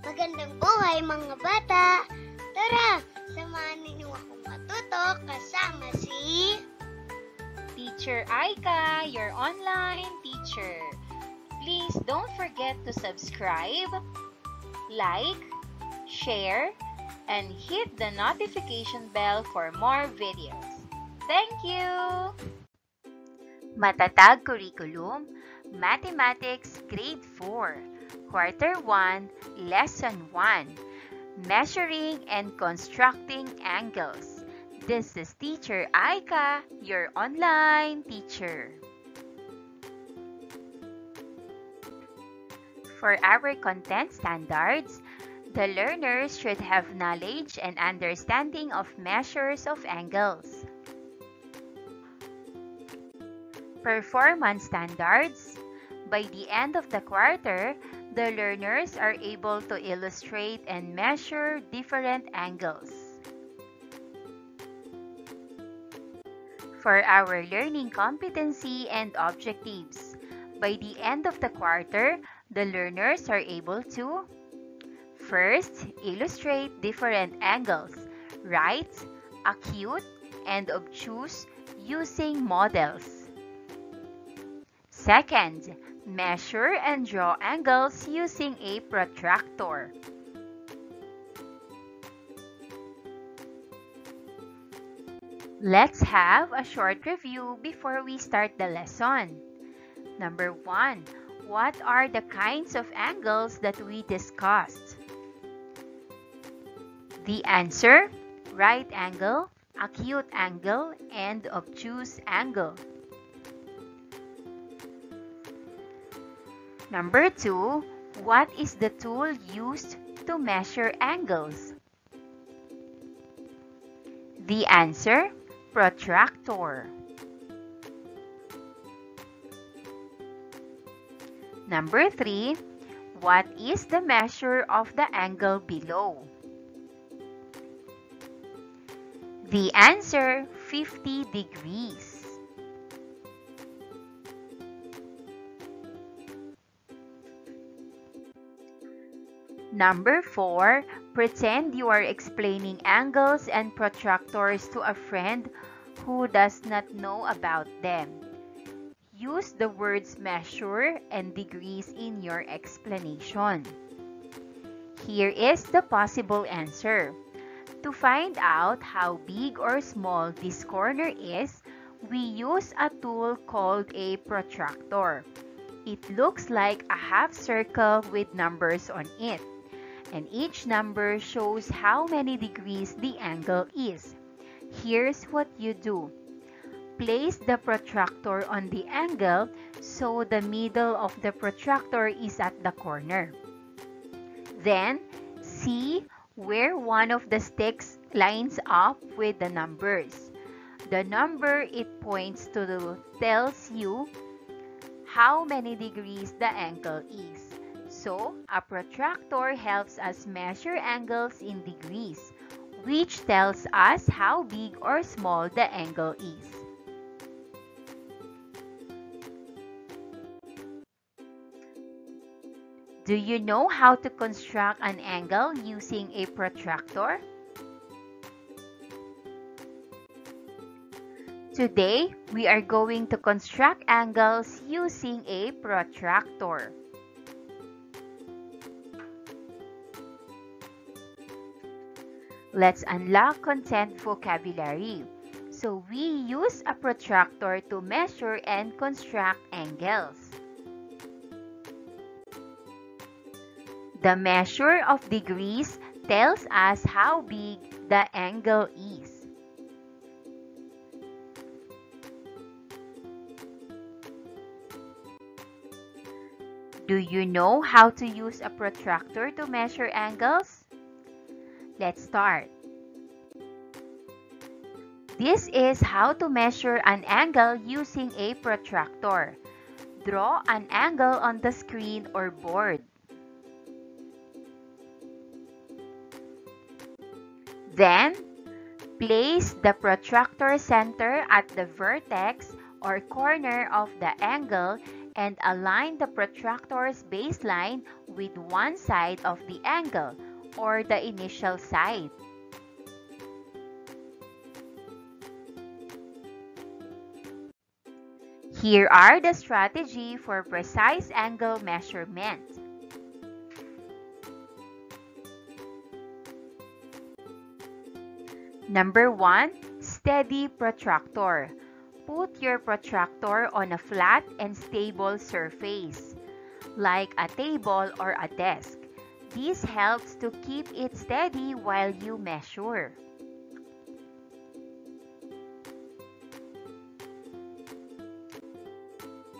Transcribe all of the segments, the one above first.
Magandang buhay mga bata! Tara, samahan ninyo akong matuto kasama si Teacher Aika, your online teacher. Please don't forget to subscribe, like, share, and hit the notification bell for more videos. Thank you! Matatag Curriculum, Mathematics Grade 4. Quarter 1, Lesson 1, Measuring and Constructing Angles. This is Teacher Aika, your online teacher. For our content standards, the learners should have knowledge and understanding of measures of angles. Performance standards. By the end of the quarter, the learners are able to illustrate and measure different angles. For our learning competency and objectives, by the end of the quarter, the learners are able to first, illustrate different angles, right, acute, and obtuse using models. Second, measure and draw angles using a protractor. Let's have a short review before we start the lesson. Number 1. What are the kinds of angles that we discussed? The answer: right angle, acute angle, and obtuse angle. Number 2, what is the tool used to measure angles? The answer: protractor. Number 3, what is the measure of the angle below? The answer: 50 degrees. Number 4, pretend you are explaining angles and protractors to a friend who does not know about them. Use the words measure and degrees in your explanation. Here is the possible answer. To find out how big or small this corner is, we use a tool called a protractor. It looks like a half circle with numbers on it, and each number shows how many degrees the angle is. Here's what you do. Place the protractor on the angle so the middle of the protractor is at the corner. Then, see where one of the sticks lines up with the numbers. The number it points to tells you how many degrees the angle is. So, a protractor helps us measure angles in degrees, which tells us how big or small the angle is. Do you know how to construct an angle using a protractor? Today, we are going to construct angles using a protractor. Let's unlock content vocabulary. So we use a protractor to measure and construct angles. The measure of degrees tells us how big the angle is. Do you know how to use a protractor to measure angles? Let's start. This is how to measure an angle using a protractor. Draw an angle on the screen or board. Then, place the protractor center at the vertex or corner of the angle and align the protractor's baseline with one side of the angle or the initial side. Here are the strategy for precise angle measurement. Number 1, steady protractor. Put your protractor on a flat and stable surface, like a table or a desk. This helps to keep it steady while you measure.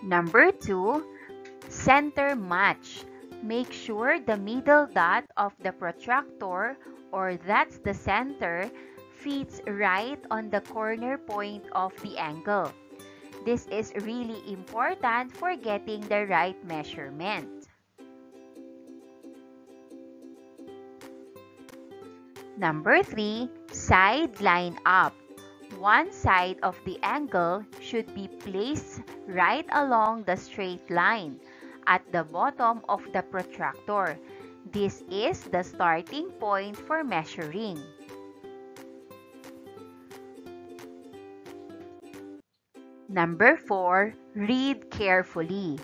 Number 2, center match. Make sure the middle dot of the protractor, or that's the center, fits right on the corner point of the angle. This is really important for getting the right measurement. Number 3, side line up. One side of the angle should be placed right along the straight line at the bottom of the protractor. This is the starting point for measuring. Number 4, read carefully.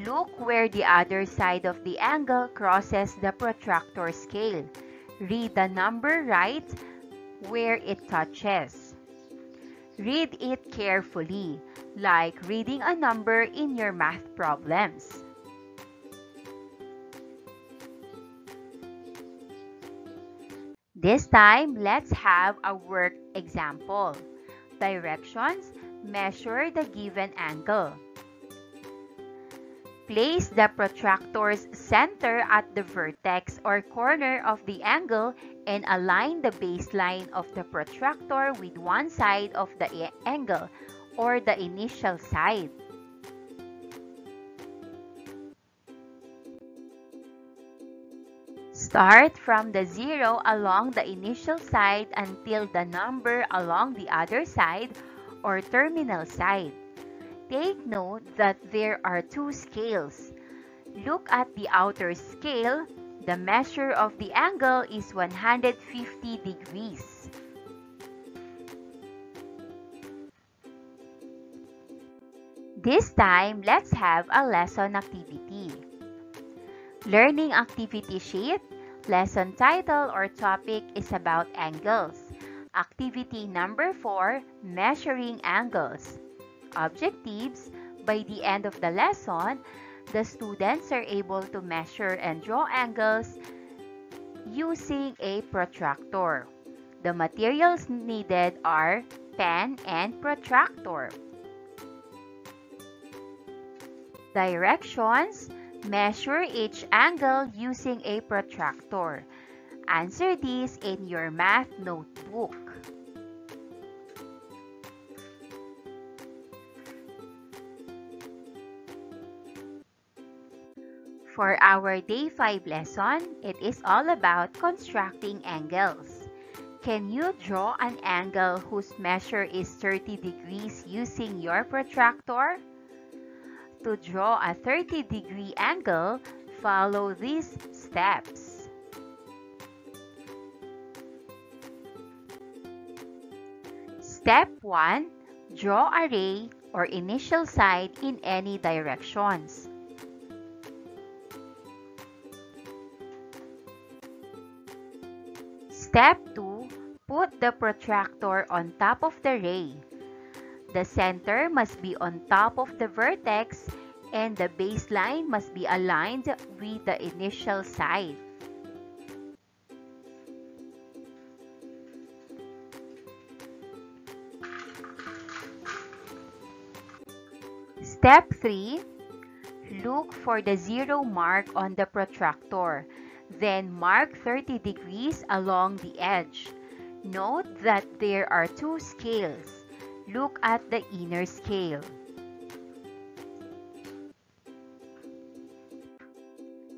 Look where the other side of the angle crosses the protractor scale. Read the number right where it touches. Read it carefully, like reading a number in your math problems. This time, let's have a work example. Directions: measure the given angle. Place the protractor's center at the vertex or corner of the angle and align the baseline of the protractor with one side of the angle or the initial side. Start from the 0 along the initial side until the number along the other side or terminal side. Take note that there are two scales. Look at the outer scale. The measure of the angle is 150 degrees. This time, let's have a lesson activity. Learning activity sheet. Lesson title or topic is about angles. Activity number 4, measuring angles. Objectives: by the end of the lesson, the students are able to measure and draw angles using a protractor. The materials needed are pen and protractor. Directions: measure each angle using a protractor. Answer these in your math notebook. For our Day 5 lesson, it is all about constructing angles. Can you draw an angle whose measure is 30 degrees using your protractor? To draw a 30-degree angle, follow these steps. Step 1. Draw a ray or initial side in any directions. Step 2. Put the protractor on top of the ray. The center must be on top of the vertex and the baseline must be aligned with the initial side. Step 3. Look for the 0 mark on the protractor. Then mark 30 degrees along the edge. Note that there are two scales. Look at the inner scale.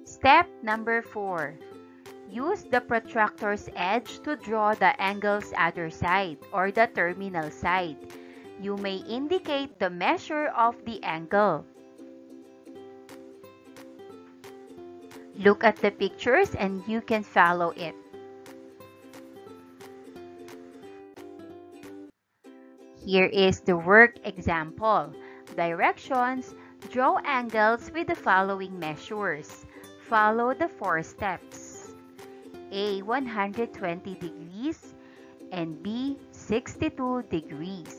Step number 4. Use the protractor's edge to draw the angle's other side or the terminal side. You may indicate the measure of the angle. Look at the pictures and you can follow it. Here is the work example. Directions: draw angles with the following measures. Follow the 4 steps. A 120 degrees and B 62 degrees.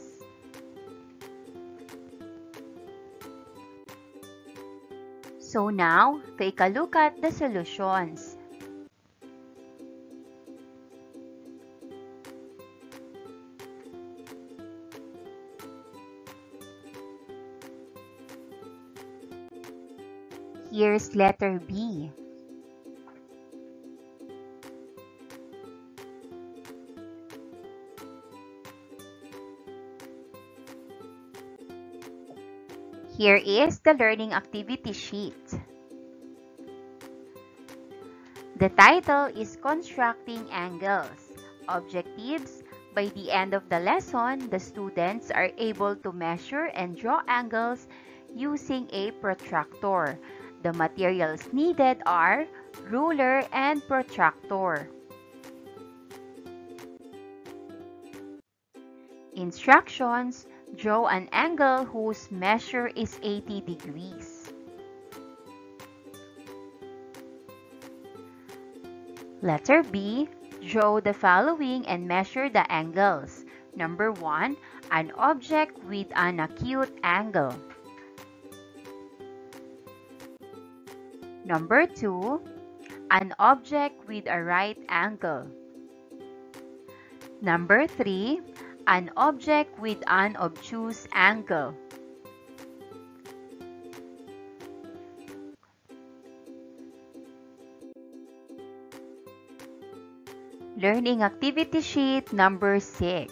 So now, take a look at the solutions. Here's letter B. Here is the learning activity sheet. The title is Constructing Angles. Objectives: by the end of the lesson, the students are able to measure and draw angles using a protractor. The materials needed are ruler and protractor. Instructions: draw an angle whose measure is 80 degrees. Letter B. Draw the following and measure the angles. Number 1. An object with an acute angle. Number 2. An object with a right angle. Number 3. An object with an obtuse angle. Learning activity sheet number 6.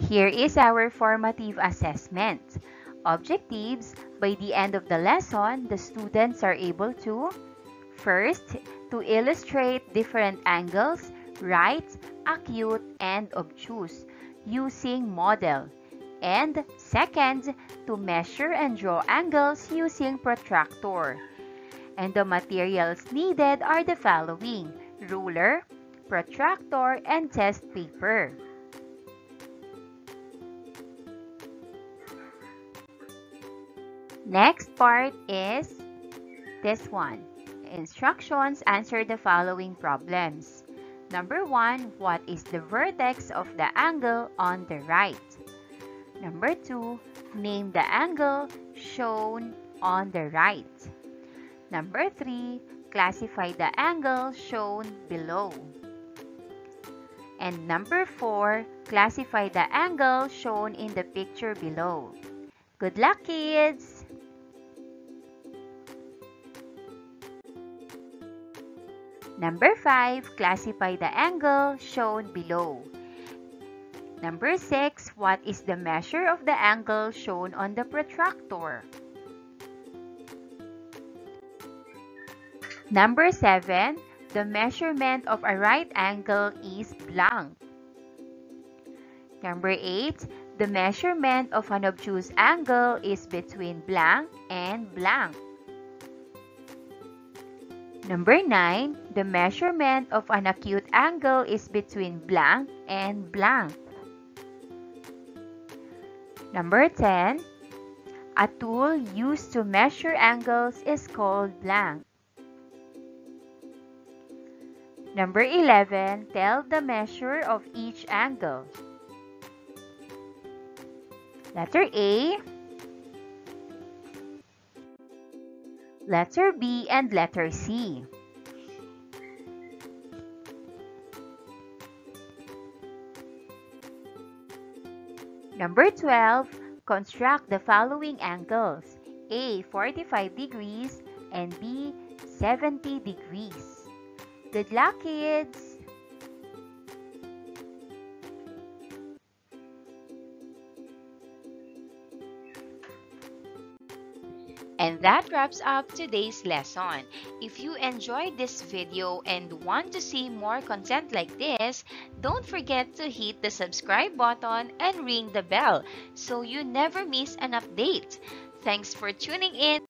Here is our formative assessment. Objectives: by the end of the lesson, the students are able to: first, to illustrate different angles, right, acute, and obtuse using model. And second, to measure and draw angles using protractor. And the materials needed are the following: ruler, protractor, and test paper. Next part is this one. Instructions: answer the following problems. Number 1, what is the vertex of the angle on the right? Number 2, name the angle shown on the right. Number 3, classify the angle shown below. And number 4, classify the angle shown in the picture below. Good luck, kids! Number 5, classify the angle shown below. Number 6, what is the measure of the angle shown on the protractor? Number 7, the measurement of a right angle is blank. Number 8, the measurement of an obtuse angle is between blank and blank. Number 9, the measurement of an acute angle is between blank and blank. Number 10, a tool used to measure angles is called blank. Number 11, tell the measure of each angle. Letter A, letter B, and letter C. Number 12, construct the following angles: A 45 degrees and B 70 degrees. Good luck, kids! And that wraps up today's lesson. If you enjoyed this video and want to see more content like this, don't forget to hit the subscribe button and ring the bell so you never miss an update. Thanks for tuning in.